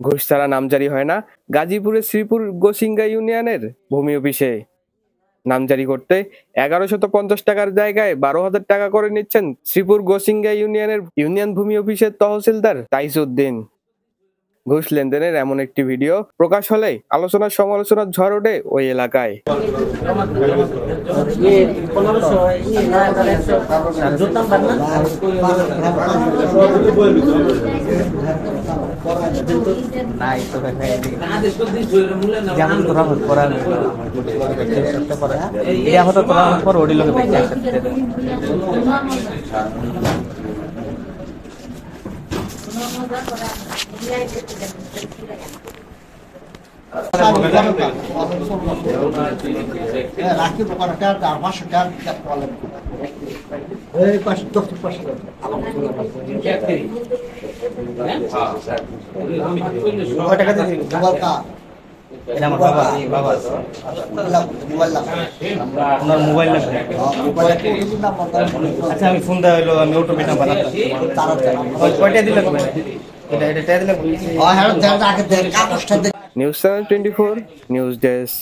ঘুষ ছাড়া নামজারি হয় না গাজীপুরের শ্রীপুর গোসিঙ্গা ইউনিয়নের ভূমি অফিসে। নামজারি করতে 1150 টাকার জায়গায় 12,000 টাকা করে নিচ্ছেন শ্রীপুর গোসিঙ্গা ইউনিয়নের ইউনিয়ন ভূমি অফিসের তহসিলদার তাইজউদ্দিন। ঘুষ লেনদেনের এমন একটি ভিডিও প্রকাশ হলে আলোচনার সমালোচনার ঝড় ওঠে ওই এলাকায়। আচ্ছা আমি ফোন দেওয়া হলো আমি অটোমেটিক বানাতাম কয়টা দিলে নিউজ চ্যানেল 24 নিউজ ডেস্ক।